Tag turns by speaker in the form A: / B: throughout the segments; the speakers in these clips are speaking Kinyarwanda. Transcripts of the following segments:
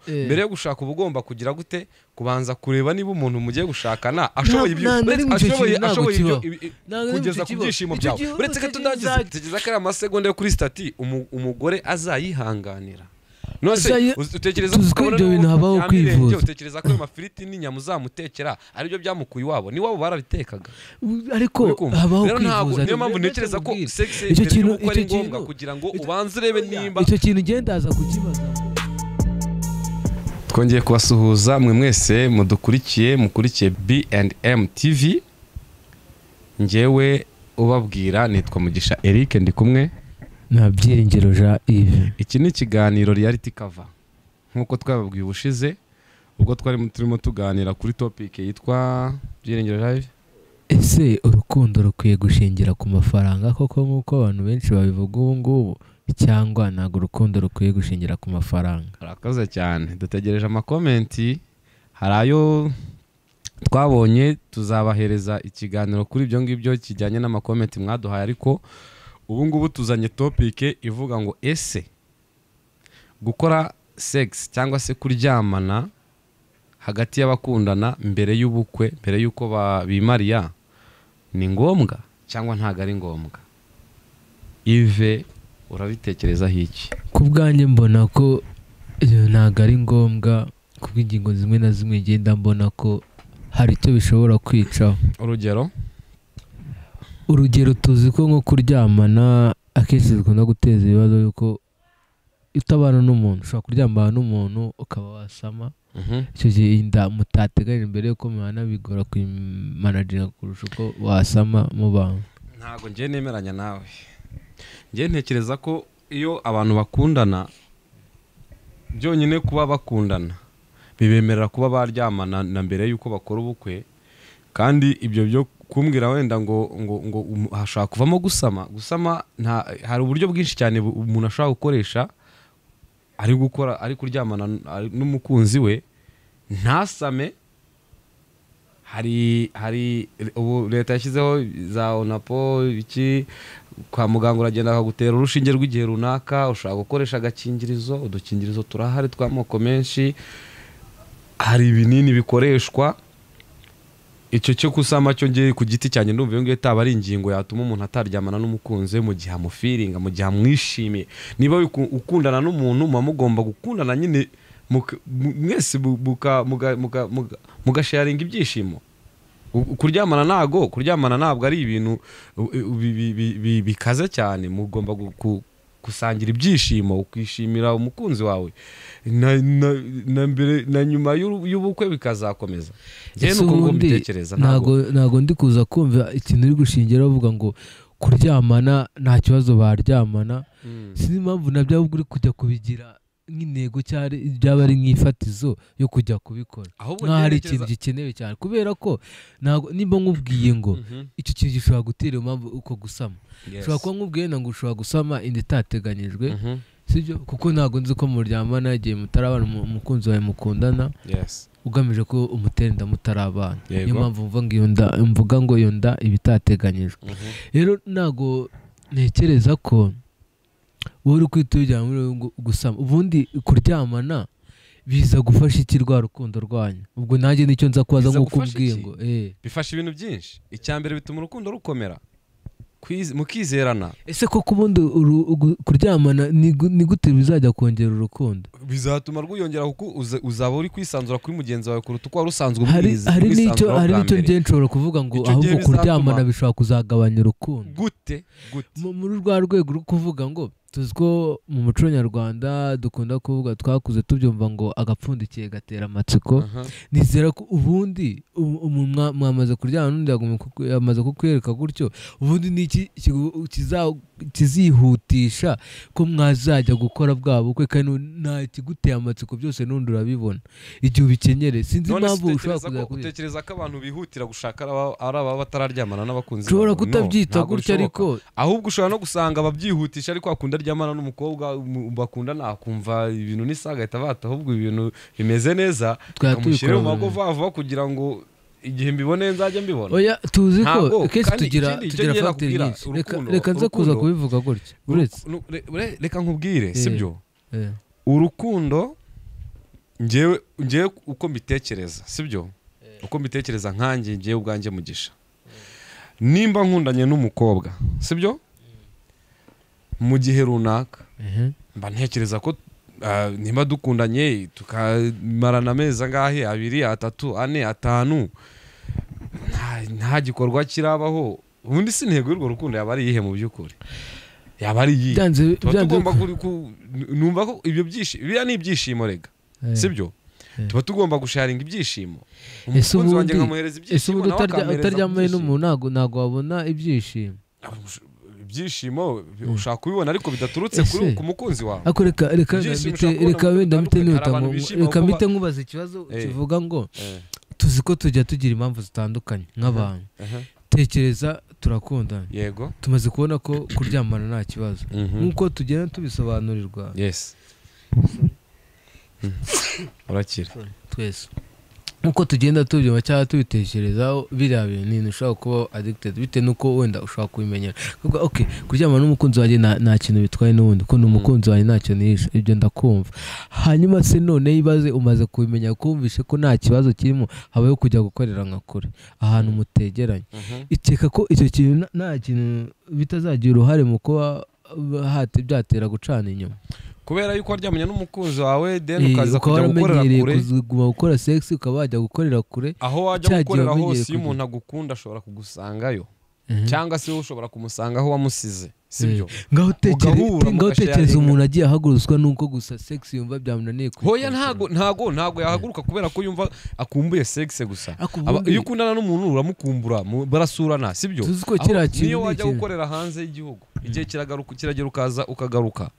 A: mbere yo gushaka ubugomba kugira gute kubanza kureba niba umuntu mugiye gushakana ashoboye kugeza ku byishimo byawe uretse ko tudagize tugeza ko ari amasegonda yo kuri stati umugore azayihanganira nose utekereza
B: ko ibyo bintu habaho kwivuza
A: utekereza ko amafiriti n'inyama uzamutekera ari byo byamukuye iwabo ni wabo barabitekaga
B: ariko habaho kwivuza
A: niyo mpamvu ntekereza ko sex icyo kintu ari ngombwa kugira ngo ubanze urebe nimba
B: icyo kintu gendaza kukibaza.
A: Twongeye kubasuhuza mwe mwese mukurikiye B&M TV. Njyewe ubabwira nitwa Mugisha Eric ndi kumwe
B: na Byiringiro Jean Yves.
A: Iki ni ikiganiro reality cover nkuko twababwiye ubushize ubwo turimo tuganira kuri topic yitwa Byiringiro Jean Yves.
B: Ese urukundo rukwiye gushingira ku mafaranga koko nkuko abantu benshi babivuga ubu ngubu cyangwa ntago urukundo rukwiye gushingira ku mafaranga?
A: Arakoze cyane, dutegereje amakomenti, hari ayo twabonye tuzabahereza ikiganiro kuri ibyo ngibyo kijyanye n'amakomenti mwaduhaye, ariko ubu ngubu tuzanye topic ivuga ngo ese gukora sex cyangwa se kuryamana hagati y'abakundana mbere y'ubukwe, mbere y'uko bimariya ni ngombwa cyangwa ntago ari ngombwa? Yves, urabitekerezaho iki?
B: Ku bwanjye mbona ko ntago ari ngombwa, kuko ingingo zimwe na zimwe ngenda mbona ko hari icyo bishobora kwicaho. Urugero tuzi ko nko kuryamana akenshi dukunda guteza ibibazo yuko utabana n'umuntu, ushobora kuryamana n'umuntu ukaba wasama, icyo gihe inda mutateganya mbere yuko mubana bigora kuyimanaginga kurusha uko wasama mu bantu.
A: Ntago njye nemeranya nawe. Njye ntekereza ko iyo abantu bakundana byonyine kuba bakundana bibemerera kuba baryamana na mbere yuko bakora ubukwe, kandi ibyo byo kumbwira wenda ngo hashaka kuvamo gusama hari uburyo bwinshi cyane umuntu ashaka gukoresha ari kuryamana n'umukunzi we ntasame. hari ubu leta yashyizeho za onapo iki, kwa muganga uragenda akagutera urushinge rw'igihe runaka, ushaka gukoresha agakingirizo, udukingirizo turahari tw'amoko menshi, hari ibinini bikoreshwa. Icyo cyo kusama cyo ngiye ku giti cyane ndumva ngo itaba ari ingingo yatuma umuntu ataryamana n'umukunzi mu gihe amufiringa, mu gihe amwishimiye. Niba ukundana n'umuntu mugomba gukundana nyine mwese mugasharinga ibyishimo. Kuryamana ntabwo ari ibintu bikaze cyane, mugomba gusangira ibyishimo, ukishimira umukunzi wawe na mbere na nyuma y'ubukwe bikazakomeza. Njye nuko ngomitekereza.
B: Ntago ndi kuza kumva ikintu uri gushingira uvuga ngo kuryamana nta kibazo baryamana. Sinzi impamvu nabyo ahubwo uri kujya kubigira nk'intego cyari byaba ari nk'ifatizo yo kujya kubikora, nkaho hari ikintu gikenewe cyane, kubera ko nimba nkubwiye ngo icyo kintu gishobora gutera impamvu uko gusama. Ushobora kuba nkubwiye ngo ushobora gusama inda itateganyijwe, sibyo? Kuko ntabwo nzi ko muryamana igihe mutarabana umukunzi wawe mukundana ugamije ko umutera inda mutarabana. Niyo mpamvu mvuga ngo iyo nda iba itateganyijwe. Rero ntabwo ntekereza ko uri kwitujyana muri gusama. Ubundi kuryamana biza gufasha iki rwa rukundo rwanyu? Ubwo nanjye nicyo nza kubaza nk'uko umbwiye ngo
A: bifasha ibintu byinshi. Icyambere bituma urukundo rukomera, mukizerana.
B: Ese koko ubundi kuryamana ni gute bizajya kongera urukundo?
A: Bizatuma rwiyongera kuko uzaba uri kwisanzura kuri mugenzi wawe kuruta uko wari usanzwe umwiza.
B: Hari n'icyo njye nshobora kuvuga ngo ahubwo kuryamana bishobora kuzagabanya urukundo.
A: Gute?
B: Muri rwa rwego rwo kuvuga ngo tuzi ko mu muco nyarwanda dukunda kuvuga, twakuze tubyumva ngo agapfundikiye gatera amatsiko. Nizera ko ubundi mwamaze kuryana n'undi yamaze kukwereka gutyo, ubundi niki kizihutisha ko mwazajya gukora bwa bukwe, kandi nta kiguteye amatsiko byose n'undi urabibona igihe ubikenyere. Sinzi impamvu ushobora
A: gutekereza ko abantu bihutira gushaka ari ababa batararyamana n'abakunzi.
B: Ushobora kutabyita gutyo, ariko
A: ahubwo ushobora no gusanga ababyihutisha ariko akunda ryamana n'umukobwa bakundana akumva ibintu n'isaga ahita bata, ahubwo ibintu bimeze neza kamushyire mu mago vuba kugira ngo igihe mbibone nzajya mbibona.
B: Oya, tuzi ko kese tugira factor nyinshi. Reka nze kuza kubivuga gutya.
A: Reka nkubwire, sibyo? Urukundo ngewe uko mbitekereza sibyo uko mbitekereza nkanjye ngewe ubwanjye Mugisha nimba nkundanye n'umukobwa sibyo mu gihe runaka mba ntekereza ko nimba dukundanye tukamarana amezi angahe 2 3 4 5 nta gikorwa kirabaho ubundi sintego y'urwo rukundo yaba ari yihe mu by'ukuri yaba ari yihe tugomba numva ko ibyo byishimo biya ni ibyishimo rega sibyo tuba tugomba gusharinga ibyishimo umukunzi wanjye nkamuhereza ibyishimo nawe akamereza
B: utaryamaye n'umuntu ntago wabona ibyishimo
A: ushaka kubibona ariko bidaturutse ku mukunzi wawe
B: ako reka wenda mite nkubaza ikibazo kivuga ngo tuzi ko tujya tugira impamvu zitandukanye nk'abantu tekereza turakundana
A: yego
B: tumaze kubona ko kuryamana nta kibazo nk'uko tugenda tubisobanurirwa
A: yes urakira
B: twese nkuko tugenda tubyuma cyangwa tubitekerezaho biriya bintu ushobora kuba addicted bitewe nuko wenda ushobora kubimenyera okay kuryamana n'umukunzi wanjye nta kintu bitwaye n'ubundi ko n'umukunzi wanjye ntacyo nisha ibyo ndakumva hanyuma se none yibaze umaze kubimenya kumvishe ko nta kibazo kirimo habayo kujya gukorera nka kure ahantu mutegeranye ikeka ko icyo kintu nta kintu bitazagira uruhare mu kuba byatera gucana inyuma
A: kubera yuko waryamanya n'umukunzi wawe then ukaza kujya gukorera kure
B: kuguma gukora sex ukaba wajya gukorera kure
A: aho wajya gukorera hose iyo umuntu agukunda ashobora kugusangayo cyangwa se ushobora kumusanga aho wamusize sibyo
B: ngaho tekereza umuntu agiye ahaguruswa nuko gusa sex yumva byamunaniye
A: hoya ntago yahaguruka kubera ko yumva akumbuye sex gusa iyo ukundana n'umuntu uramukumbura barasurana sibyo niyo wajya gukorera hanze y'igihugu igihe kiragera ukaza ukahura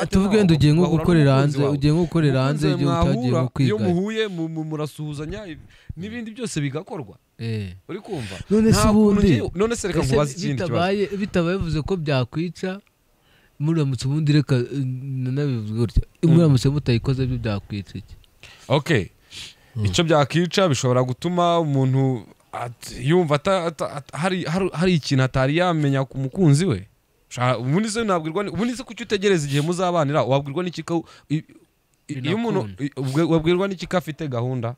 B: tuvuge ngo ugiye nko gukorera hanze y'igihugu utagiye nko kwiga
A: iyo muhuye murasuhuzanya n'ibindi byose bigakorwa uri kumva none se reka nkubaze ikindi kibazo
B: bitabaye bivuze ko byakwica muramutse ubundi reka nanabivuze gutya muramutse mutayikoze byo byakwica iki
A: okay icyo byakwica bishobora gutuma umuntu yumva hari ikintu atari yamenya ku mukunzi we ubundi se nabwirwa ubundi se kuki utegereza igihe muzabanira wabwirwa n'iki iyo umuntu wabwirwa n'iki afite gahunda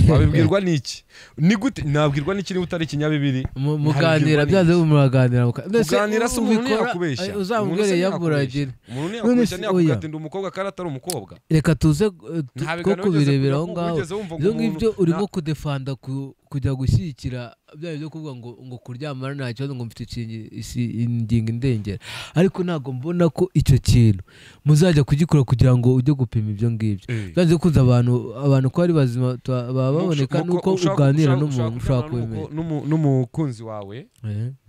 A: wabibwirwa n'iki ni gute nabwirwa n'iki niba utari ikinyabibiri
B: muganira byaze muraganira
A: kuganira se umuntu yakubeshya
B: uzamubwire yamuragira
A: umuntu yakubeshya ntiyakugatinde umukobwa kandi atari umukobwa
B: reka tuze ko kubirebera aho ngaho ibyo ngibyo urimo kudefanda kujya gushyigikira byayo byo kuvuga ngo kuryamana nta kibazo ngo mfite ingingo indengera ariko ntabwo mbona ko icyo kintu muzajya kugikora kugira ngo ujye gupima ibyo ngibyo byanze kunze abantu ko ari bazima baba baboneka nuko uganira n'umuntu ushaka kubimenya
A: n'umukunzi wawe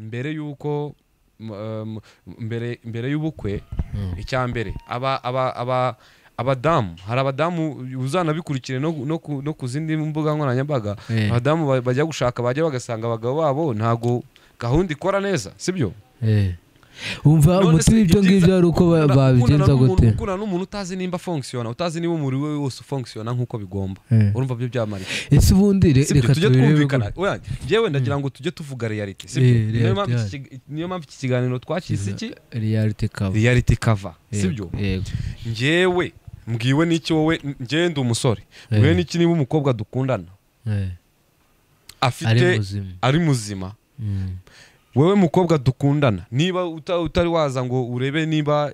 A: mbere y'uko mbere y'ubukwe icya mbere abadamu hari abadamu uzanabikurikire no ku zindi mbuga nkoranyambaga abadamu bajya gushaka bajya bagasanga abagabo babo ntago gahunda ikora neza sibyo
B: umva umuti w'ibyo ngibyo ari uko babigenza gute
A: ukundana n'umuntu utazi nimba fonctiona utazi niba umubiri we wose fonctiona nk'uko bigomba urumva byo byamara
B: ese ubundi reka
A: twumvikana yewe ndagira ngo tujye tuvuga reality sibyo niyo mpamvu iki kiganiro twakise iki reality cover sibyo ngewe mbwiwe n'iki wowe ngende umusore mbwiwe n'iki niba umukobwa dukundana afite ari muzima wewe mukobwa dukundana niba utari waza ngo urebe niba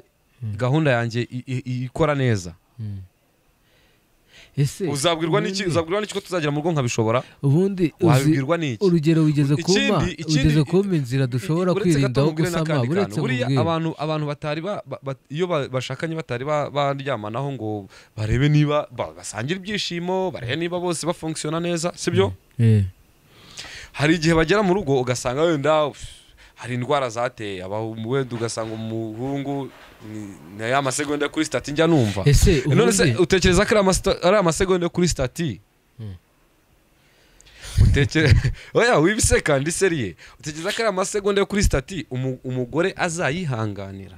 A: gahunda yanjye ikora neza uzabwirwa n'iki ko tuzagira mu rugo nkabishobora
B: ubundi
A: wabibwirwa n'iki
B: urugero wigeze kumpa inzira dushobora kwirindaho gusama
A: buriya abantu batari iyo bashakanye batari baryamanaho ngo barebe niba basangira ibyishimo barebe niba bose bafunctiona neza sibyo hari igihe bagera mu rugo ugasanga wenda hari indwara zateye wenda ugasanga umuhungu na ya masegonda kuri stati njya numva none se utekereza ko ari amasegonda kuri stati oya wibise kandi seriye utekereza ko ari amasegonda kuri stati umugore azayihanganira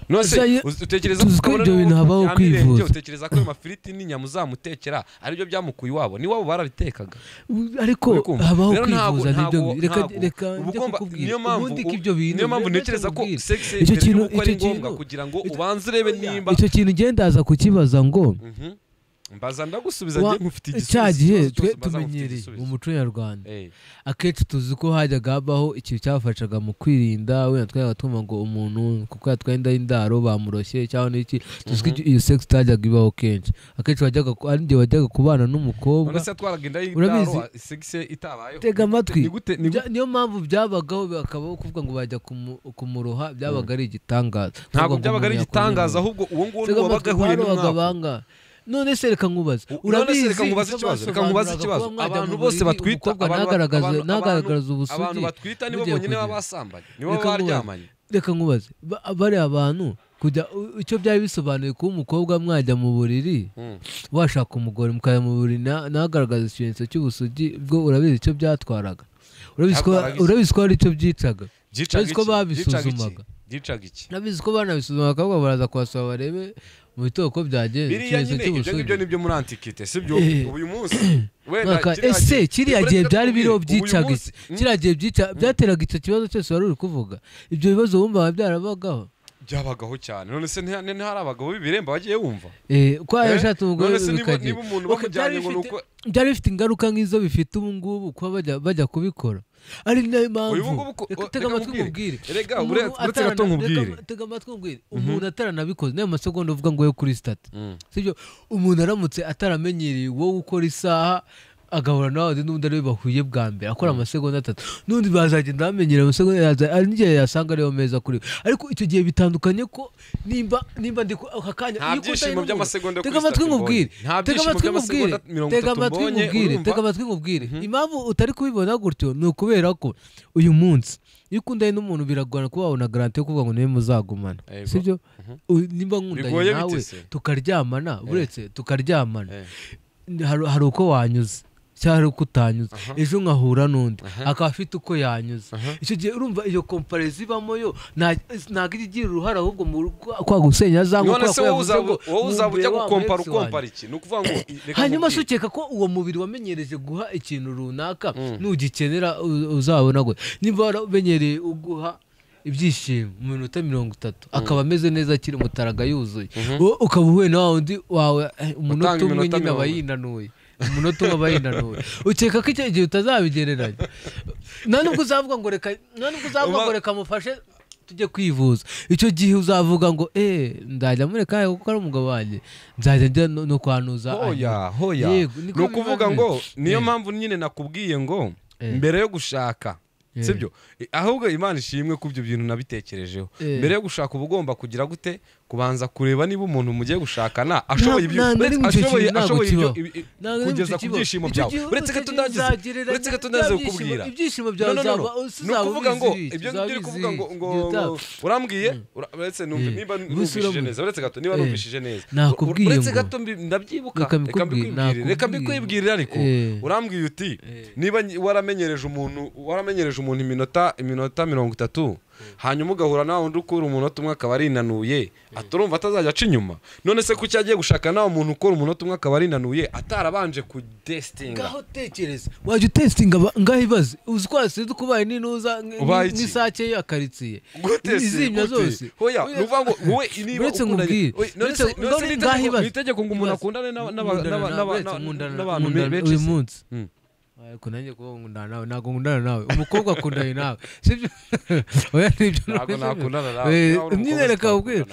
A: nose utekereza
B: ko ibyo bintu habaho kwivuza,
A: utekereza ko amafiriti n'inyama uzamutekera ari byo byamukuye iwabo, ni wabo barabitekaga,
B: ariko habaho kwivuza nibyo. Reka
A: niyo mpamvu ntekereza ko sex ari ngombwa kugira ngo ubanze urebe nimba
B: icyo kintu ngendaza kukibaza ngo
A: mbaza ndagusubiza ngiye mufite igisubizo
B: cyagihe twe tumenyereye mu muco nyarwanda. Akenshi tuzi ko hajyaga habaho ikintu cyafashaga mu kwirinda, wenda twajyaga twumva ngo umuntu kuko yatwaye inda y'indaro bamuroshye cyangwa n'iki, tuzi ko iyo sex itajyaga ibaho kenshi. Akenshi ari njye wajyaga kubana n'umukobwa,
A: none se twaraga inda y'indaro sex itabayeho.
B: Tega amatwi, niyo mpamvu byabagaho bakabaho kuvuga ngo bajya kumuroha, byabaga ari igitangaza.
A: Ntabwo byabaga ari igitangaza, ahubwo uwo nguwo wabaga ahuye n'umwaka.
B: None se reka nkubaze, urabizi
A: ikibazo abantu bose batwita
B: nagaragaza ubusugi,
A: abantu batwita nibo bonyine babasambanye, nibo baryamanye.
B: Reka nkubaze, bari abantu kujya icyo byari bisobanuye kuba umukobwa mwajya mu buriri washaka umugore mukajya mu buriri nagaragaza ikimenyetso cy'ubusugi, bwo urabizi icyo byatwaraga, urabizi ko ari icyo byicaga, urabizi ko babisuzumaga, urabizi ko banabisuzumaga bakavuga baraza kubasaba barebe mu bitoko byagenze.
A: Biriya nyine ibyo nibyo muri antikite, sibyo uyu munsi
B: wenda ese kiriya gihe byari biriho byicaga, kiriya gihe byateraga icyo kibazo cyose wari uri kuvuga. Ibyo bibazo wumva byarabagaho,
A: byabagaho cyane. None se ntihari abagabo b'ibiremba bagiye wumva
B: ko yashatse umugore
A: niba umuntu bamujyanye ngo nuko
B: byari bifite ingaruka nk'izo bifite ubu ngubu kuba bajya kubikora. Ari nayo mpamvu tega amatwi nkubwire,
A: uretse gato nkubwire,
B: tega amatwi nkubwire, umuntu ataranabikoze n'ayo masegonda uvuga ngo yo kuri stati, sibyo? Umuntu aramutse ataramenyereye wowe ukora isaha agahura nawe n'undi ariwe bahuye bwa mbere akora amasegonda 3, n'undi bazagenda bamenyera amasegonda ari n'igihe yasanga ariyo meza kuri we. Ariko icyo gihe bitandukanye ko nimba ndi akanya
A: nta byishimo by'amasegonda
B: kuri stati, tega amatwi nkubwire, impamvu utari kubibona gutyo ni ukubera ko uyu munsi iyo ukundanye n'umuntu biragorana kuba wabona garanti yo kuvuga ngo niwe muzagumana, sibyo? Nimba nkundanye nawe tukaryamana, buretse tukaryamana, hari uko wanyuze cyari uko utanyuze, ejo nkahura n'undi akaba afite uko yanyuze. Icyo gihe urumva iyo comparison ibamo yo ntabwo igira uruhara, ahubwo kwa gusenya zangwa
A: kwa wowe uzaba ujya gukompara iki, ni ukuvuga ngo
B: hanyuma se ukeka ko uwo mubiri wamenyereje guha ikintu runaka nugikenera uzabona gwe. Niba waramenyereye uguha ibyishimo mu minota 30 akaba ameze neza akiri mutaraga yuzuye, ukaba uhuye na wundi wawe umunota umwe nyine abayinanuye, umunota umwe abayinanuye, ukeka ko icyo gihe utazabigereranya. Nubwo uzavuga ngo reka mufashe tujye kwivuza, icyo gihe uzavuga ngo ndajya mureka kuko ari umugabo wanjye, nzajya njya no kwanuza.
A: Hoya ni ukuvuga ngo niyo mpamvu nyine nakubwiye ngo mbere yo gushaka, sibyo? Ahubwo Imana ishimwe ku byo bintu nabitekerejeho. Mbere yo gushaka uba ugomba kugira gute, kubanza kureba niba umuntu mugiye gushakana ashoboye kugeza ku byishimo byawe. Uretse ko tunaze kukubwira
B: ibyishimo byawe
A: ni ukuvuga ngo ibyo ngibyo kuvuga ngo urambwiye, uretse niba numvishije neza, uretse gato niba numvishije neza, uretse gato ndabyibuka, reka mbikwibwirira. Ariko urambwiye uti niba waramenyereje umuntu iminota 30, hanyuma ugahura nawe undi ukora umunota umwe akaba arinanuye, aturumva atazajya aca inyuma. None se kuki agiye gushaka nawe umuntu ukora umunota umwe akaba arinanuye atarabanje kudestinga?
B: Ngaho tekereza, wajya utestinga ngaho ibaze, uzi ko asize kubaye n'intuza nk'isake yakaritsiye izimya zose.
A: Hoya nuvuga ngo wowe niba
B: ukundanye,
A: none itegeko ngo umuntu akundane n'abantu benshi
B: uyu munsi. Ariko nanjye kuba ngundana nawe, ntabwo ngundana nawe, umukobwa akundanye nawe, sibyo? Oya nibyo,
A: ntabwo nakundana nawe.
B: Nyine reka ubwire,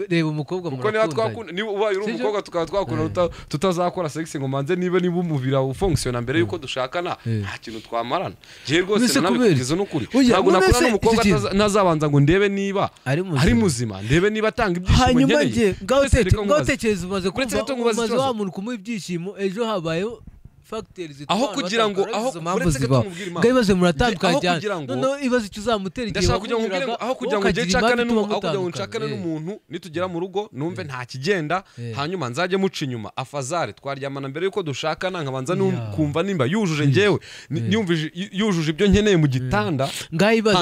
B: reba umukobwa
A: murakundanye, niba ubaye uri umukobwa tukaba twakundana tutazakora sex ngo manze niba umubira ufunctiona mbere yuko dushakana, nta kintu twamarana. Gihe rwose nabikugeza n'ukuri, ntabwo nakora n'umukobwa nazabanza ngo ndebe niba ari muzima, ndebe niba atanga ibyishimo ngeneye.
B: Ngaho tekereza umaze kumva wa muntu kumuha ibyishimo, ejo habayeho factors zituma
A: aho kugira ngo aho uretse gato mubwira impamvu
B: ngabibaze muratandukanye no ibaze icyo uzamutera igihe
A: ndashaka kugira ngo mubwire ngo aho kugira ngo nje nshakane n'umuntu nitugera mu rugo numve nta kigenda hanyuma nzaje muca inyuma afazare twaryamana mbere yuko dushakana nkabanza kumva nimba yujuje ngewe yujuje ibyo nkeneye mu gitanda
B: ngabibaze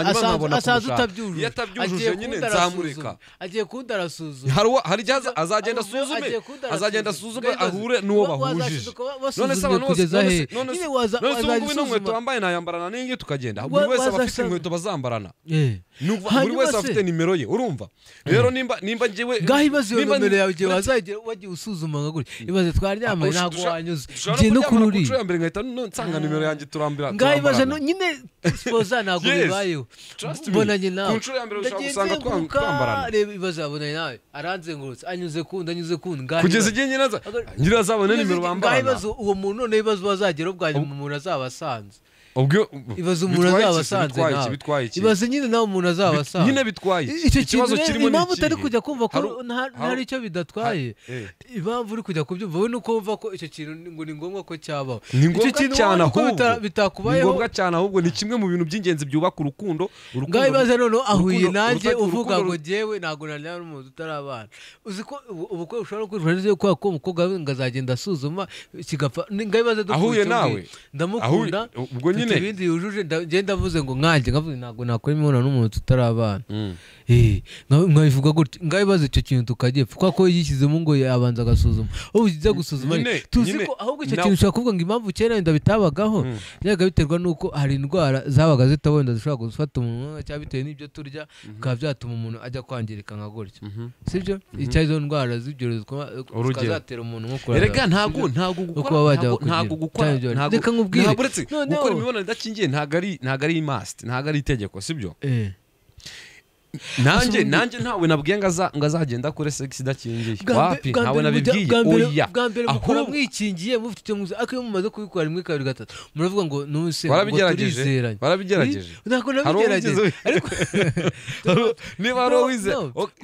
B: asaza utabyujuje
A: yatabyujuje nyine nzamureka
B: agiye kundarasuzuma
A: hari igihe azagenda asuzume ahure n'uwo bahujije none se abantu bose inkweto wambaye nayambarana n'ingi tukagenda buri wese aba afite inkweto bazambarana buri wese afite nimero ye urumva rero nimba ngewe
B: ngahibaze iyo nimero yawe igihe wagiye usuzuma nka gutya ibaze twaryamanye ntabwo wanyuze ngiye no kururi
A: ya mbere ngahita nsanga nimero yanjye turambira
B: ngahibaze nyine spoza ntabwo bibayeho mbonanye nawe
A: ku nshuro ya mbere ushaka gusanga twambarana
B: reba ibaze abonanye nawe aranzengurutse anyuze kundi
A: kugeza igihe nyine azabona nimero bambarana
B: ngahibaze uwo muntu none ibibazo bazagera ubwa nyuma umuntu azaba asanze ibaze umuntu azaba asanze nawe ibaze nyine nawe umuntu azaba asanze
A: nyine bitwaye ikibazo kirimo
B: impamvu utari kujya kumva ko hari icyo bidatwaye impamvu uri kujya kubyumva we nuko wumva ko icyo kintu ngo ni ngombwa ko cyabaho
A: ni ngombwa cyane ahubwo
B: bitakubayeho
A: ni ngombwa cyane ahubwo ni kimwe mu bintu by'ingenzi byubaka urukundo
B: ngaho ibaze noneho ahuye nanjye uvuga ngo jyewe ntabwo naryamana n'umuntu utarabana uzi ko ubukwe bushobora kwifashisha kubera ko umukobwa we ngo azagenda asuzuma kigapfa ngaho ibaze
A: ahuye nawe
B: ndamukunda
A: ubwo nyine
B: ibindi yujuje ngenda avuze ngo nkanjye nkavuze ntabwo nakora imibonano n'umuntu tutarabana nkabivuga gutya ngaho ibaze icyo kintu tukagipfa kubera ko yishyizemo ngo yabanza agasuzuma aho ugiye gusuzuma tuzi ko ahubwo icyo kintu ushobora kuvuga ngo impamvu kera wenda bitabagaho byabaga biterwa n'uko hari indwara zabaga zitawenda zishobora gufata umuntu cyangwa bitewe n'ibyo turya bikaba byatuma umuntu ajya kwangirika nka gutya sibyo icyo izo ndwara z'ibyorezo zikazatera umuntu nko kurara
A: erega ntabwo gukora
B: reka nkubwire
A: gukora imibonano idakingiye ntabwo ari must ntabwo ari itegeko sibyo nanjye ntawe nabwiye ngo azagenda kure sex idakingiye wapi ntawe nabibwiye oya
B: bwa mbere mukora mwikingiye mufite icyo muzi ariko iyo mumaze kubikora rimwe kabiri gatatu muravuga ngo nuse ngo turizeranye
A: warabigerageje
B: ntabwo nabigerageje ariko
A: niba ari wize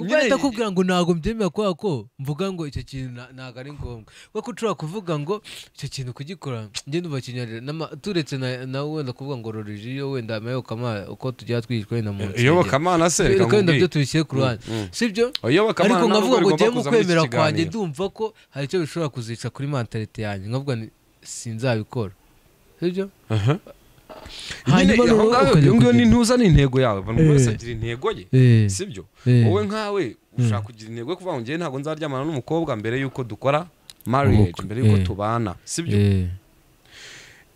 B: nyine kubwira ngo ntabwo mbyemera kubera ko mvuga ngo icyo kintu ntabwo ari ngombwa kuko ushobora kuvuga ngo icyo kintu kugikora njye ndumva kinyarira turetse nawe wenda kuvuga ngo religiyo wenda amayobokamana uko tujya twigishwa wenda mu
A: iyobokamana se
B: reka wenda byo tubishyire ku ruhande sibyo ariko nkavuga ngo njye mu kwemera kwanjye ndumva ko hari icyo bishobora kuzica kuri mentalite yanjye nkavuga ni sinzabikora sibyo
A: hanyuma ni ntuza n'intego yawe buri wese agira intego ye sibyo wowe nkawe ushaka kugira intego yo kuvuga ngo njye ntabwo nzaryamana n'umukobwa mbere y'uko dukora marriage mbere y'uko tubana sibyo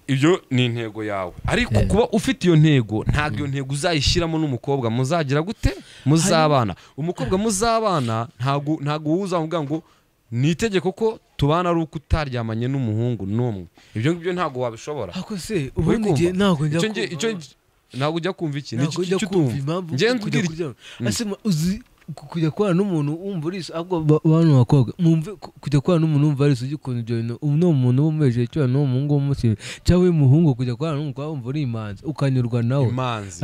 A: ibyo ni intego yawe ariko kuba ufite iyo ntego ntabwo iyo ntego uzayishyiramo n'umukobwa muzagira gute muzabana umukobwa muzabana ntabwo uzamubwira ngo ni itegeko ko tubana ari uko utaryamanye n'umuhungu n'umwe ibyo ngibyo ntabwo wabishobora
B: ariko se ubundi ngiye ntabwo njya
A: ntabwo ujya kumva iki
B: ntabwo ujya kumva impamvu kujya kubana n'umuntu wumva urisa ahubwo bano bakobwa mwumve kujya kubana n'umuntu wumva arisa ugikunda ibyo bintu ubu ni umuntu w'umumejeje cyane n'umuhungu w'umusire cyangwa w'umuhungu kujya kubana n'umukobwa wumva uri imanzi ukanyurwa nawe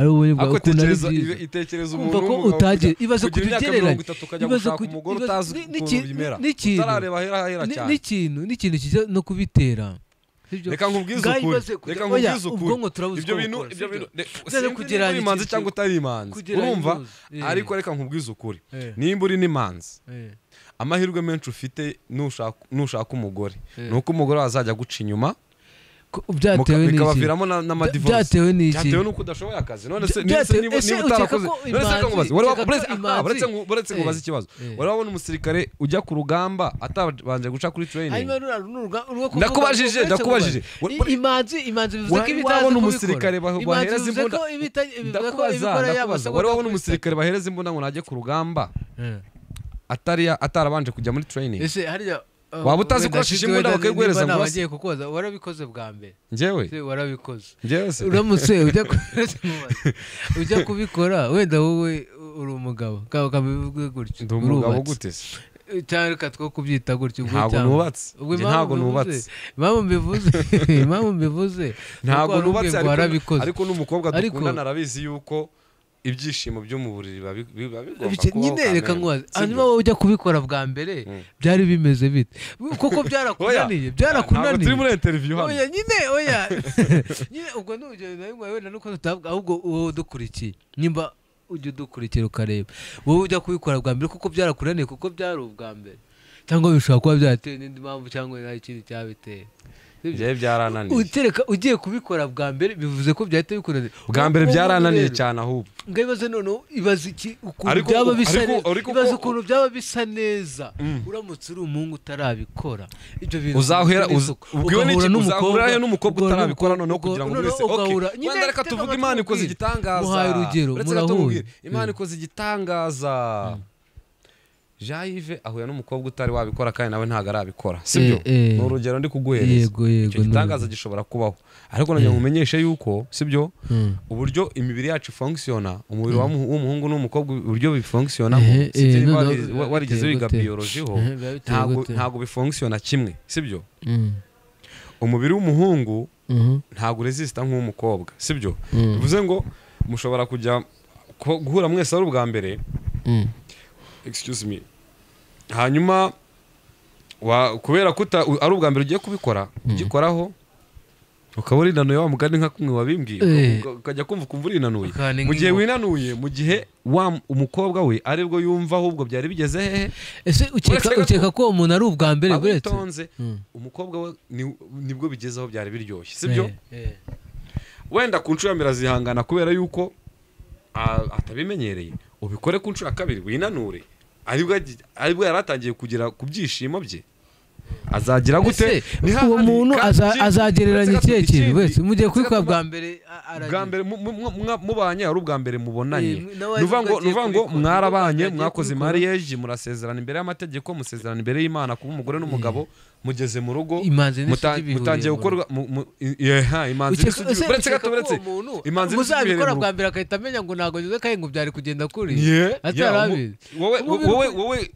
A: ari
B: ubonye bwa ukuntu ari
A: byiza itekereza umuntu
B: ko utagiye ibaze kubigereranya
A: ibaze
B: n'ikintu kijya no kubitera
A: reka nkubwize ukuri ibyo bintu sinzi imanzi cyangwa utari imanzi urumva ariko reka nkubwize ukuri nimba uri n'imanzi amahirwe menshi ufite nushaka umugore ni uko umugore wazajya guca inyuma bikabaviramo n'amadivorce byatewe n'uko udashoboye akazi none se niba utarakoze uretse ngo ubaze ikibazo wari wabona umusirikare ujya ku rugamba atabanje guca kuri training ndakubajije
B: imanzi bivuze ko
A: wabona umusirikare bahereza imbunda wari wabona umusirikare bahereza imbunda ngo najye ku rugamba atarabanje kujya muri training waba utazi kurashisha imbunda bakayiguhereza ngo
B: bagiye kukoza warabikoze bwa mbere
A: njyewe
B: warabikoze
A: se
B: uramutse ujya kubikora wenda wowe uri umugabo kabivuge gutyo
A: ndi umugabo gute se
B: cyangwa reka two kubyita gutyo
A: ntabwo nubatse
B: impamvu mbivuze
A: ntabwo nubatse ariko n'umukobwa dukundana arabizi yuko ibyishimo byo mu buriri biba bigomba kubaho.
B: Nyine reka nkwaze hanyuma wowe ujya kubikora bwa mbere byari bimeze bite kuko byarakunaniye
A: ntabwo turi muri interview hano.
B: oya nyine ubwo n'urugero nawe wenda nuko tutavuga ahubwo wowe udukurikiye nimba ujya udukurikira ukareba wowe ujya kubikora bwa mbere kuko byarakunaniye kuko byari ubwa mbere cyangwa bishobora kuba byatewe n'indi mpamvu cyangwa nta ikindi cyabiteye
A: byari byarananiye.
B: Ugiye kubikora bwa mbere bivuze ko byahita bikunaniye
A: bwa mbere byarananiye cyane ahubwo
B: ngabibaze none ibaze iki ukuntu byaba bisa ibaze ukuntu byaba bisa neza uramutse uri umuhungu utarabikora ibyo bintu
A: uzahera n'umukobwa utarabikora noneho kugira ngo wese wenda reka tuvuge Imana ikoze igitangaza.
B: muhaye urugero murahuye
A: Imana ikoze igitangaza Jaive ahuye n'umukobwa utari wabikora kandi nawe ntago arabikora sibyo ni urugero ndi kuguhereza. icyo gitangaza gishobora kubaho ariko nagira ngo umenyeshe yuko sibyo uburyo imibiri yacu functiona umubiri w'umuhungu n'umukobwa uburyo bifunctiona warigeze wiga biology ho ntago bifunctiona kimwe sibyo. umubiri w'umuhungu ntago resista nk'umukobwa sibyo. bivuze ngo mushobora kujya guhura mwese ari ubwa mbere excuse me hanyuma kubera ko ari ubwa mbere ugiye kubikora ugikoraho ukaba urinanuye wa mugani nka kumwe wabimbwiye ukajya kumva urinanuye mu gihe winanuye mu gihe umukobwa we aribwo yumva ahubwo byari bigeze hehe.
B: ese ukeka ko umuntu ari ubwa mbere
A: buretse umukobwa we nibwo bigeze aho byari biryoshye sibyo. wenda ku nshuro ya mbere azihangana kubera yuko atabimenyereye ubikore ku nshuro ya kabiri winanure aribwo yaratangiye kugera ku byishimo bye azagira gute.
B: uwo muntu azagereranya ikihe kintu wese mugiye kubikora bwa mbere
A: mubanye ari ubwa mbere mubonanye nuvuga ngo mwarabanye mwakoze mariage murasezerana imbere y'amategeko musezerana imbere y'Imana kuba umugore n'umugabo mugeze mu rugo mutangiye gukorwa imanzi buretse gato buretse
B: imanzi muzabikora bwa mbere akahita amenya ngo ntago nyuze kandi ngo byari kugenda kuri atarabizi
A: wowe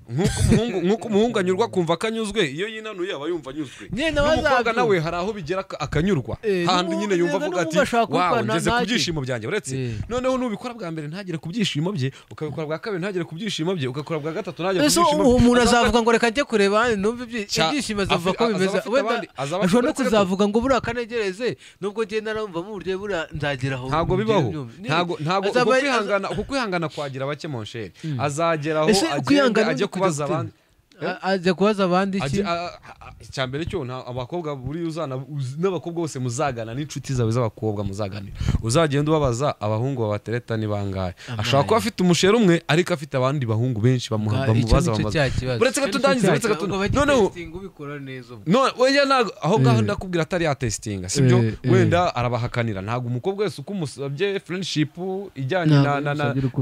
A: nk'uko umuhungu anyurwa kumva akanyuzwe iyo yinanuye aba yumva anyuzwe n'umukobwa nawe hari aho bigera akanyurwa handi nyine yumva avuga ati wawe ngeze ku byishimo byanjye uretse noneho nubikora bwa mbere ntagere ku byishimo bye ukabikora bwa kabiri ntagere ku byishimo bye ugakora bwa gatatu ntagere ku byishimo bye.
B: umuntu azavuga ngo reka njye kureba numva ibyishimo azavuga ko bimeze wenda ashobora no kuzavuga ngo buriya kanegereze nubwo ngenda narumva mu buryo buriya nzagera aho.
A: ntago bibaho ntago kwihangana kwagira bake monshere azageraho ajye kubaza abandi
B: ajya kubaza abandi iki
A: cyambere cyo abakobwa buri uzana n'abakobwa bose muzagana n'inshuti zawe z'abakobwa muzaganira uzagenda ubabaza abahungu babatereta ni bangahe ashaka ko afite umushero umwe ariko afite abandi bahungu benshi bamubaza buretse ko tudangize buretse ko noneho
B: ubikora neza
A: oya aho ngaho ndakubwira atari ya testinga sibyo wenda arabahakanira ntago umukobwa wese uko umusabye friendship ijyanye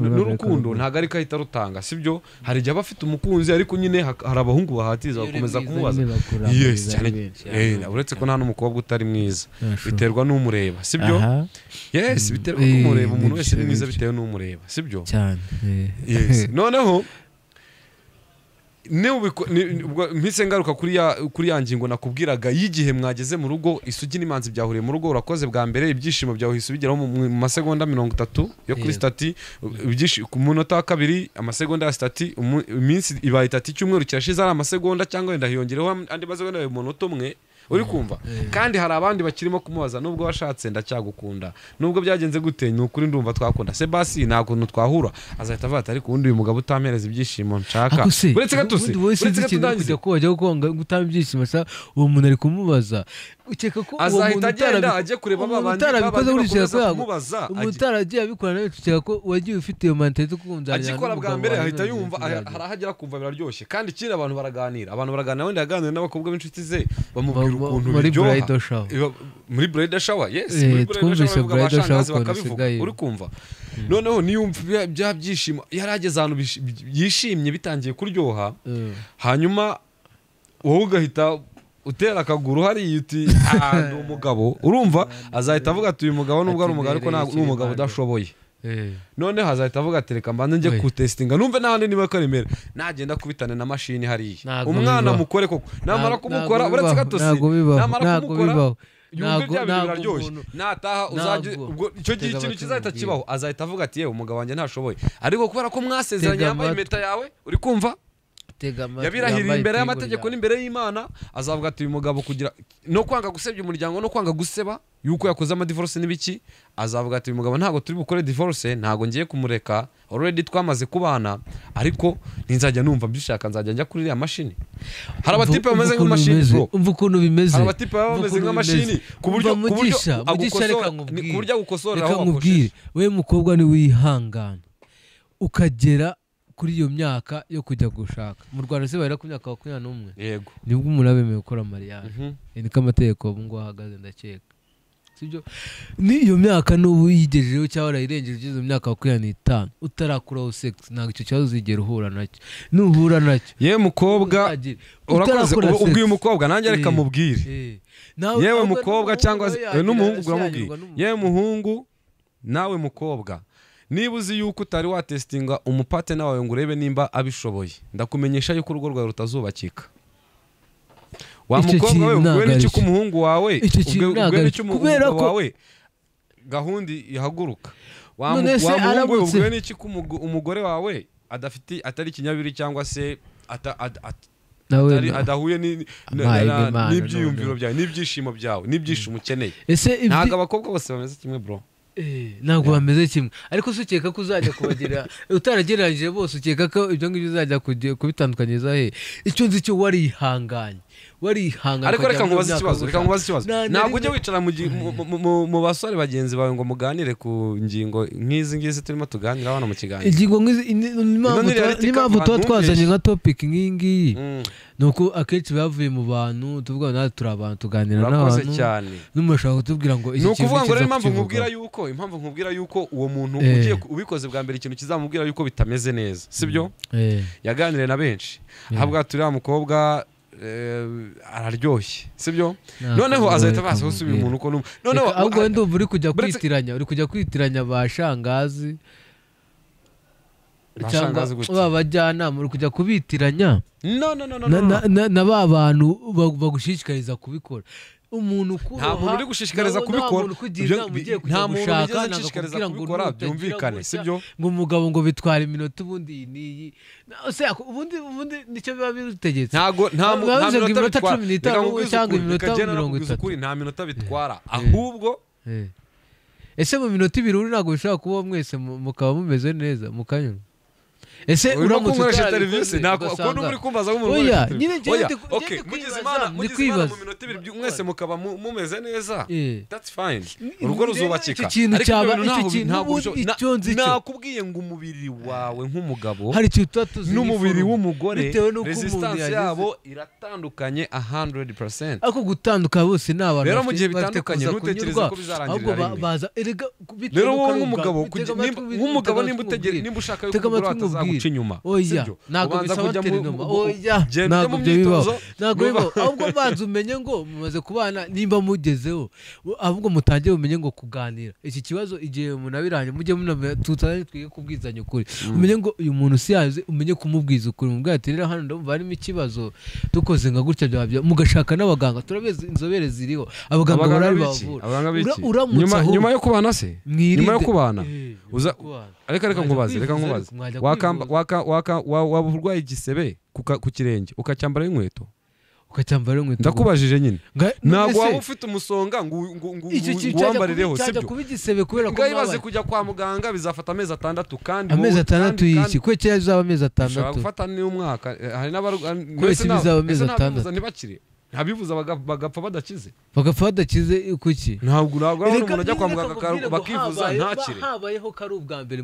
A: n'urukundo ntago ariko ahita rutanga sibyo hari igihe abafite umukunzi ariko nyine hari abahungu bahatiza bakomeza kumubaza yes cyane uretse ko nta n'umukobwa utari mwiza biterwa n'umureba sibyo yes biterwa n'umureba umuntu wese ni mwiza bitewe n'umureba sibyo
B: cyane
A: yes noneho mpise ngaruka kuri ya ngingo nakubwiraga y'igihe mwageze mu rugo isugi n'imanzi byahuriye mu rugo urakoze bwa mbere ibyishimo byawe bisubigeraho mu masegonda 30 yo kuri stati ku munota wa kabiri amasegonda ya stati iminsi ibaye 3 cyumweru kirashize ari amasegonda cyangwa wenda hiyongereho andi masegonda mu munota umwe uri kumva kandi hari abandi bakirimo kumubaza nubwo washatse ndacyagukunda nubwo byagenze gute ni ukuri ndumva twakunda Sebasi nta kuntu twahura azahita avata ariko undi uyu mugabo utampereza ibyishimo nshaka uretse gatuse
B: kujya gutanga ibyishimo uwo muntu ari kumubaza ukeka ko uwo muntu
A: agenda ajye kureba babandi
B: kumubaza umuntu utaragiye abikora nawe ukeka ko wagiye ufite iyo mentality kukunzanya
A: agikora bwa mbere ahita yumva harahagera kumva biraryoshye kandi kindi abantu baraganira wenda yaganira n'abakobwa b'inshuti ze bamubwira ukuntu biryoha muri bridal shower yes muri bridal shower bakabivuga uri kumva noneho niyumva bya byishimo yarageze ahantu yishimye bitangiye kuryoha hanyuma wowe ugahita utera akaguru hari uti ndi umugabo urumva azahita avuga ati uyu mugabo nubwo ari umugabo ariko ni umugabo udashoboye none hazahita avuga ati reka mbanze njye kutestinga numve n'ahandi niba karemera nagenda kubitana na mashini hariya umwana mukore koko namara kumukora uretse gatosi namara kumukora yumve bya bintu
B: ntabwo
A: biraryoshye
B: umuntu-
A: nataha uzajya
B: ntabwo.
A: ubwo icyo gihe
B: Tega
A: ikintu
B: amatwi
A: kizahita
B: nkubwire.
A: kibaho azahita avuga ati yewe umugabo wanjye ntashoboye ariko kubera ko mwasezeranye
B: Tega
A: yambaye
B: amatwi.
A: impeta yawe uri kumva
B: tega amatwi,
A: yabirahiriye
B: yambaye
A: imbere
B: ipingu
A: y'amategeko
B: ryawe.
A: n'imbere y'Imana azavuga ati uyu mugabo kugira no kwanga gusebya umuryango no kwanga guseba yuko yakoze amadivorce n'ibiki azavuga ati uyu mugabo ntabwo turi bukore divorce ntabwo ngiye kumureka already twamaze kubana ariko ninzajya numva mbishaka nzajya njya kuri iriya mashini hari abatipe bameze nk'amashini bro
B: umva ukuntu bimeze
A: hari abatipe baba bameze
B: ukuntu
A: nk'amashini
B: bimeze.
A: ku buryo
B: Umva Mugisha, Mugisha, reka nkubwire.
A: ku buryo agukosorera
B: reka
A: aho
B: nkubwire
A: wakosheje
B: we mukobwa ni wihangana ukagera kuri iyo myaka yo kujya gushaka mu Rwanda se bahera ku myaka 21
A: yego
B: nibwo umuntu abemewe gukora mariage niko amategeko ubu ngo ahagaze ndakeka sibyo ni iyo myaka n'ubu yigejejeho cyangwa warayirengeje izo myaka 25 utarakuraho sex ntabwo icyo kibazo uzigera uhura nacyo nuhura nacyo
A: yewe mukobwa urakoze ubwiye umukobwa nanjye reka mubwire yewe mukobwa cyangwa n'umuhungu uramubwiye yewe muhungu nawe mukobwa niba uzi yuko utari watestinga umupate nawe ngo urebe nimba abishoboye ndakumenyesha yuko urugo rwawe rutazubakika wa mukobwa we ubwe n'iki ku muhungu wawe ubwe n'iki umugabo wawe gahunda ihaguruka wa muhungu we ubwe n'iki ku umugore wawe atari ikinyabiri cyangwa se adahuye n'ibyiyumviro byawe n'ibyishimo byawe n'ibyishimo ukeneye ntabwo abakobwa bose bameze kimwe bro
B: ntabwo bameze kimwe ariko se ukeka ko uzajya kubagira utaragereranyije bose ukeka ko ibyo ngibyo uzajya kubitandukanyiriza he icyo nzi cyo warihanganye
A: ariko reka nkubaze ikibazo ntabwo ujya wicara mu basore bagenzi bawe ngo muganire ku ngingo nk'izi ngizi turimo tuganira hano mu kiganiro
B: ingingo nk'izi n'impamvu tuba twazanye nka topic nk'iyi ngiyi ni uko akenshi bavuye mu bantu tuvuga ngo natwe turi abantu tuganira n'abantu n'umuntu ashobora kutubwira ngo
A: ni ukuvuga ngo rero impamvu nkubwira yuko uwo muntu ugiye ubikoze bwa mbere ikintu kizamubwira yuko bitameze neza sibyo yaganiriye na benshi ahabwa turiya mukobwa araryoshye sibyo noneho azahita baza gusubira umuntu uko noneho
B: ahubwo wenda uri kujya kwitiranya ba shangazi cyangwa abajyanama uri kujya kubitiranya na ba bantu bagushishikariza kubikora umuntu
A: nta muntu uri gushishikariza kubikora nta muntu ugeze gushishikariza kubikora byumvikane sibyo
B: ngo umugabo ngo bitwara iminota ubundi niyi ubundi nicyo biba birutegetse
A: nta
B: minota 15 cyangwa iminota 30
A: nta minota bitwara ahubwo
B: ese mu minota 2 ntabwo bishobora kuba mwese mukaba mumeze neza mukanyura ese uramutse
A: ukoresha serivisi nako uri kumbaza nk'umuntu
B: oya nyine
A: okay mugize imana mu minota 2 mwese mukaba mumeze neza that's fine urugo ruzubakika nakubwiye ngo umubiri wawe nk'umugabo
B: hari icyo tutatuzi
A: n'umubiri w'umugore resistance yabo iratandukanye 100%
B: ako gutandukana bose ni abantu
A: rero mu gihe bitandukanye ntutekereze ko bizarangirira rimwe rero wowe nk'umugabo nimba ushaka yuko umugore atazaguca inyuma
B: oya ntabwo bisaba terinoma oya ntabwo bibaho ntabwo bibaho ahubwo banza umenye ngo mumaze kubana nimba mugezeho ahubwo mutangiye umenye ngo kuganira iki kibazo igihe umuntu abiranye mujye tutanye twige kubwizanya ukuri umenye ngo uyu muntu si yazi umenye kumubwiza ukuri mubwira ati rero hano ndumva harimo ikibazo dukoze nka gutya byabyo mugashaka n'abaganga turabeze inzobere ziriho abaganga
A: barabibavura nyuma yo kubana se nyuma yo kubana reka nkubaze waba urwaye igisebe ku kirenge ukacyambara inkweto ndakubajije nyine ntabwo waba ufite umusonga ngo uwambarireho sibyo ngaho kujya kwa muganga bizafata amezi 6 kandi
B: amezi 6 y'iki kwe cyangwa bizaba amezi 6
A: ushobora gufata n'umwaka hari
B: kwese bizaba amezi 6
A: ntibakire ntabivuza bagapfa badakize
B: kuki
A: ntabwo ari umuntu ajya kwa muganga bakivuza ntakire
B: habayeho ko ari ubwa mbere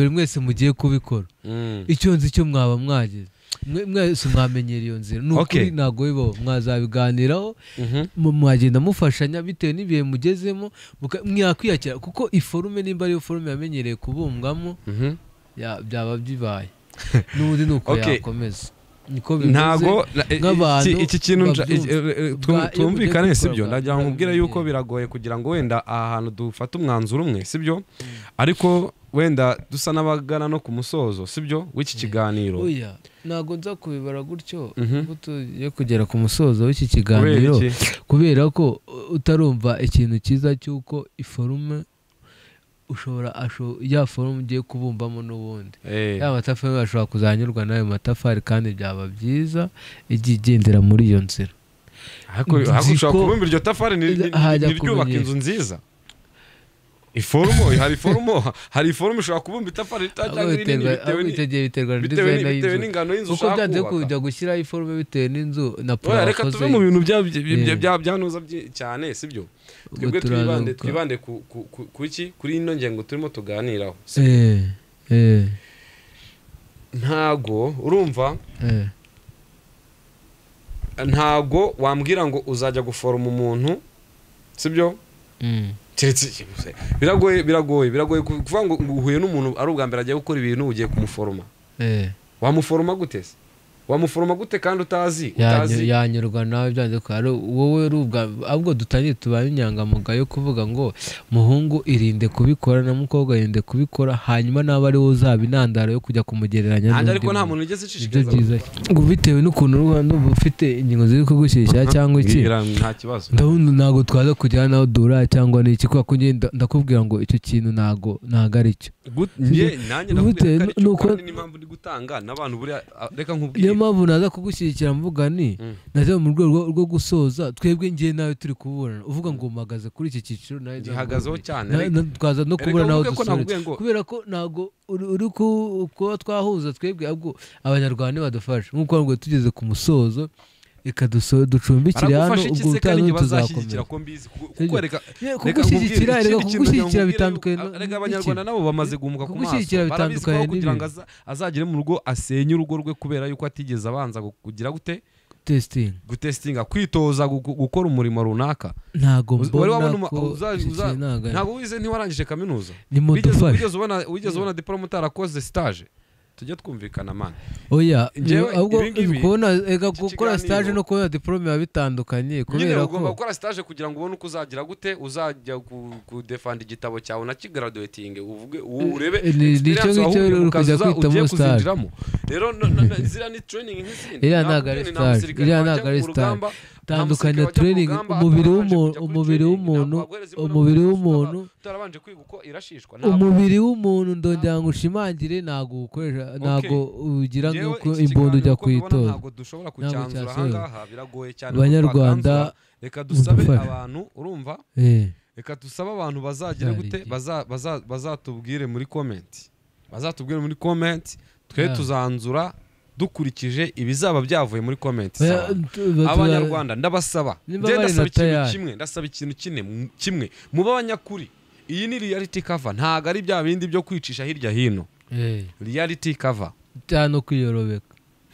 B: mwese mugiye kubikora icyo nzi cyo mwaba mwageze mwese mwamenyera iyo nzira n'ukuri ntabwo bibaho mwazabiganiraho mwagenda mufashanya bitewe n'ibihe mugezemo mwakwiyakira kuko iforume nimba ariyo forume yamenyereye kubumbwamo byaba bibaye n'ubundi ni uko yakomeza niko bimeze
A: ntago
B: nk'abantu
A: iki kintu
B: babyumva.
A: twumvikane sibyo
B: Bwa-
A: ndagira ngo nkubwire yuko biragoye kugira ngo wenda aha hantu dufate umwanzuro umwe sibyo ariko wenda dusa n'abagana no ku musozo sibyo w'iki kiganiro.
B: oya ntago nza kubibara gutyo
A: Mhm.
B: ko tugiye kugera ku musozo w'iki
A: Kubera
B: kiganiro
A: iki?
B: kubera ko utarumva ikintu cyiza cy'uko iforume ushobora ya forume ugiye kubumbamo n'ubundi ya matafari ashobora kuzanyurwa n'ayo matafari kandi byaba byiza igiye igendera muri iyo nzira.
A: ariko
B: Nzi
A: ushobora
B: ko
A: kubumba iryo tafari
B: hajya
A: ntiryubaka
B: kumenyera.
A: inzu nziza. hari iforume ushobora kubumba itafari ritajyanye rinini bitewe n'ingano y'inzu
B: kuko
A: ushaka
B: byanze
A: kubaka.
B: kujya gushyiraho iforume bitewe n'inzu na
A: Oya, reka tuve mu
B: wakoze.
A: bintu byanuza cyane sibyo twebwe twibande kuri ino ngengo turimo tuganiraho. Ntago urumva ntago wambwira ngo uzajya guforoma umuntu sibyo biragoye kuvuga ngo uhuye n'umuntu ari ubwa mbere agiye gukora ibintu ugiye kumuforoma. Wamuforoma gute se? Wamuforoma gute kandi utazi
B: yanyurwa nawe byanze ko ari wowe rubwa ahubwo dutangiye tubaye inyangamugayo kuvuga ngo muhungu irinde kubikora na mukobwa irinde kubikora hanyuma naba ari wowe uzaba intandaro yo kujya kumugereranya
A: n'undi. Ariko nta muntu ugeze ishishikariza
B: ngo bitewe n'ukuntu Rwanda ufite ingingo ziri kugushyishya cyangwa iki
A: nta kibazo.
B: ndabona ntago twaza kujyana nawe dura cyangwa ni iki kuko ndakubwira ngo icyo kintu ntago ari cyo.
A: Nanjye ndakubwira ko n'impamvu ndi gutanga n'abantu buriya reka nkubwire
B: niyo mpamvu naza kugushyigikira mvuga ni naze mu rwego rwo gusoza twebwe ngiye nawe turi kuburana uvuga ngo mpagaze kuri iki cyiciro nawe
A: gihagazeho cyane
B: twaza no kubura nawe dusoretse kubera ko ntago uri kuba twahuza twebwe ahubwo abanyarwanda badufasha nk'uko ngo tugeze ku musozo reka ducumbikire hano ubwo utazi tuzakomeza kugushyigikira bitandukanye
A: reka abanyarwanda nabo bamaze guhumuka ku maso
B: bitandukanye
A: kugira ngo azagere mu rugo asenye urugo rwe kubera yuko atigeze abanza kugira gute gutestinga kwitoza gukora umurimo runaka.
B: Ntago mbona ko
A: ntago wize ntiwarangije kaminuza wigeze ubona diplome utarakoze stage tujye twumvikana man.
B: Oya ahubwo kubona gukora stage no kubona diplome biba bitandukanye kubera ko
A: ugomba gukora stage kugira ngo ubone uko uzagira gute uzajya kudefend igitabo cyawe na kigraduating uvuge urebe
B: nicyo uri kujya kwitamo stage.
A: Rero zira ni training nk'izindi
B: iriya ntago ari stage tandukanya training umubiri w'umuntu ndongera ngo ushimangire ntago ukoresha ntago ugira nk'uko imbunda ujya kuyitoza.
A: Ntago dushobora kucyanzura ahangaha biragoye cyane.
B: Abanyarwanda
A: reka dusabe abantu urumva reka dusabe abantu bazagira gute bazatubwire muri comment twe tuzanzura dukurikije ibizaba byavuye muri comment. Abanyarwanda ndabasaba ndasaba ikintu kimwe mu b'abanyakuri. Iyi ni reality cover ntago ari bya bindi byo kwicisha hirya hino. Reality cover
B: cyane kwiyorobeka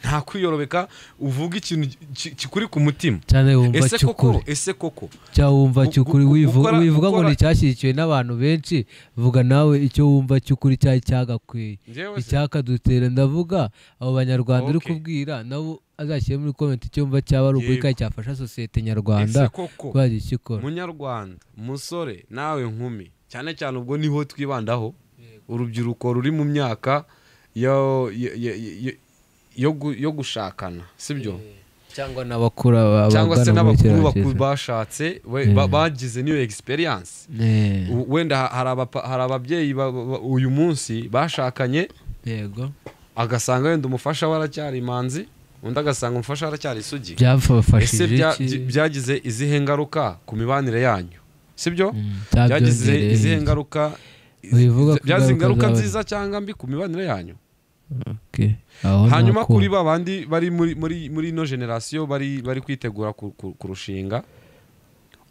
A: nta kwiyorobeka uvuga ikintu kikuri ku mutima
B: cyane wumva cyukuri
A: ese koko
B: cyawumva cyukuri wivuga ngo nicyashyikiwe n'abantu benshi vuga nawe icyo wumva cyukuri cyari cyagakwiye icyakadutera ndavuga abo banyarwanda uri kubwira nabo azashyira muri comment icyo wumva cyaba ari ukuri kandi cyafasha societe nyarwanda kwaje ikikora.
A: Munyarwanda musore nawe nkumi cyane cyane ubwo niho twibandaho urubyiruko ruri mu myaka yo gushakana sibyo
B: cyangwa n'abakuru
A: cyangwa se n'abakuru bashatse bagize niyo experience wenda hari ababyeyi uyu munsi bashakanye
B: yego
A: agasanga wenda umufasha waracyari imanzi undi agasanga umufasha waracyari isugi.
B: byafashije
A: byagize izihe ngaruka ku mibanire yanyu sibyo byagize izihe ngaruka byagize ingaruka nziza cyangwa mbi ku mibanire yanyu. Hanyuma kuri babandi bari muri ino generation bari kwitegura kurushinga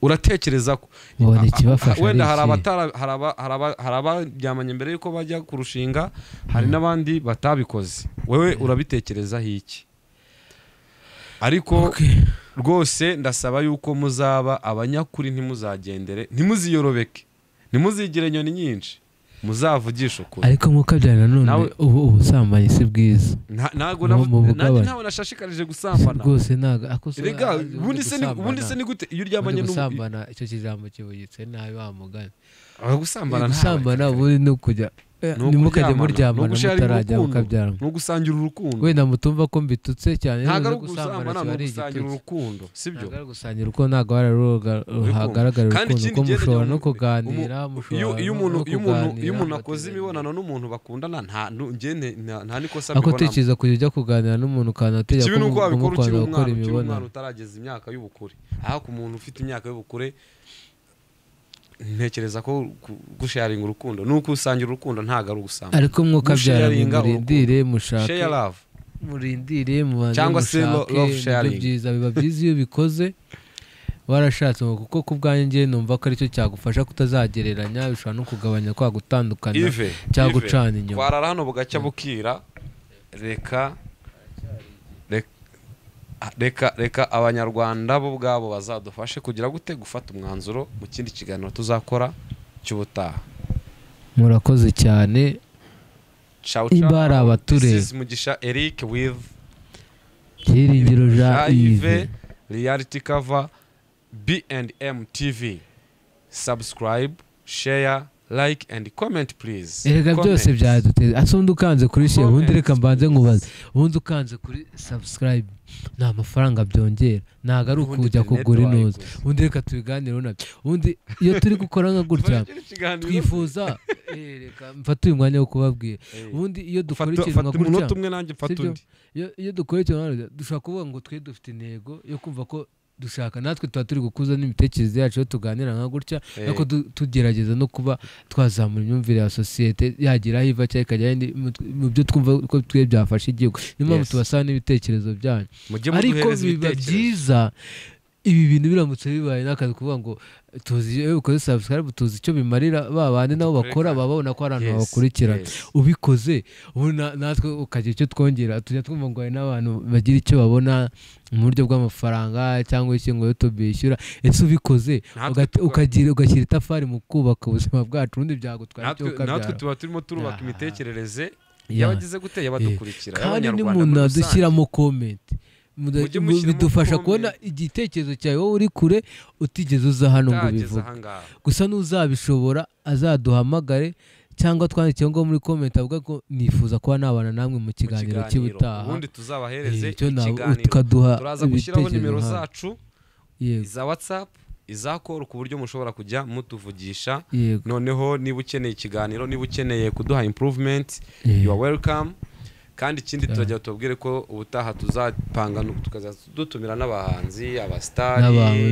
A: uratekereza ko wenda hari abaryamanye mbere yuko bajya kurushinga hari n'abandi batabikoze wewe urabitekerezaho iki? Ariko rwose ndasaba yuko muzaba abanyakuri ntimuzagendere ntimuziyorobeke ntimuzigire inyoni nyinshi muzavugisha ukuri.
B: ariko mukabyara none ubusambanyi si bwiza.
A: Ntago ntawe nashashikarije gusambana
B: rwose ntago akoso.
A: Rega ubundi se ni gute iyo uryamanye
B: n'umusambana icyo kijambo kibuyitse nabi bamugana.
A: Gusambana
B: buri no kujya nimukajye muryamana mutarajya mukabyara.
A: No gusangira urukundo.
B: Wenda mutumva ko mbitutse cyane
A: ntago ari gusambana no gusangira urukundo sibyo.
B: Ntago ari gusangira urukundo ntago hagaragara urukundo ko mushobora no kuganira
A: iyo umuntu akoze imibonano n'umuntu bakundana nta nikosa
B: bibona. Ako tekereza kujya kuganira n'umuntu kana tegeka
A: ko gukora imibonano utarageza imyaka y'ubukure. Aho ku muntu ufite imyaka y'ubukure ntekereza ko gusharinga urukundo nuko usangira urukundo ntago ari ugusamba. Ariko
B: mwokabyara murindire mushaka
A: share love
B: murindire mu
A: cyangwa se love sharing
B: biba byiza iyo bikoze warashatse kuko kubwanjye numva ko aricyo cyagufasha kutazagereranya bishobora no kugabanya kwa gutandukana cyangwa gucana inyuma.
A: Kwarara hano bugacya bukira reka abanyarwanda bo ubwabo bazadufashe kugira gute gufata umwanzuro mu kindi kiganiro tuzakora cy'ubutaha.
B: Murakoze cyane. Imbara abature
A: Mugisha Eric with
B: Byiringiro Jean Yves
A: Reality Cover B&M TV. Subscribe, share, like and comment please.
B: Erega byose byaduteze asundi ukanze kuri share ubundi reka mbanze nkubaze ubundi ukanze kuri subscribe nta mafaranga byongera ntago ari ukujya kugura inoze ubundi reka tubiganire nabyo ubundi iyo turi gukora nka gutya twifuza reka mfata uyu mwanya wo kubabwira ubundi iyo dukora ikintu nka gutya
A: umunota umwe nanjye mfata undi
B: iyo dukora ikintu dushaka kuvuga ngo twe dufite intego yo kumva ko dushaka natwe tuba turi gukuza n'imitekerereze yacu tuganira nka gutya ariko tugerageza no kuba twazamura imyumvire ya societe yagira aho iva cyangwa ikajya mu byo twumva ko twe byafasha igihugu. Niyo mpamvu tubasaba n'ibitekerezo byanyu ariko biba byiza ibi bintu biramutse bibaye n'akazi kuvuga ngo tuzi ukoze subscribe tuzi icyo bimarira babandi nabo bakora babona ko abantu bakurikirana ubikoze ubu natwe ukagira icyo twongera tujya twumva ngo n'abantu bagira icyo babona mu buryo bw'amafaranga cyangwa iki ngo YouTube yishyura ese ubikoze ugashyira itafari mu kubaka ubuzima bwacu ubundi byagutwara icyo ukabyara.
A: Natwe tuba turimo turubaka imitekerereze yabagize gute yabadukurikira
B: kandi n'umuntu adushyiramo comment bidufasha kubona igitekerezo cyawe wowe uri kure utigeze uza hano ngo bivuge gusa n'uzabishobora azaduhamagare cyangwa twandike ngo muri comment avuga ko nifuza kuba nabana namwe mu kiganiro cy'ubutaha
A: ubundi tuzabahereze ikiganiro turaza gushyiraho nimero zacu iza WhatsApp iza call ku buryo mushobora kujya mutuvugisha noneho niba ukeneye ikiganiro niba ukeneye kuduha improvement you are welcome. Kandi ikindi turajya tubwire ko ubutaha tuzapanga dutumira n'abahanzi abastari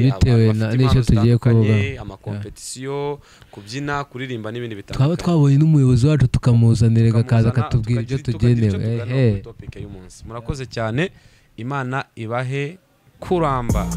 B: bitewe n'icyo tugiye kuvuga
A: amakompetisiyo kubyina kuririmba n'ibindi bitandukanye.
B: Twaba twabonye n'umuyobozi wacu tukamuzanira akaza akatubwira ibyo tugenewe
A: topic y'umunsi. Murakoze cyane Imana ibahe kuramba.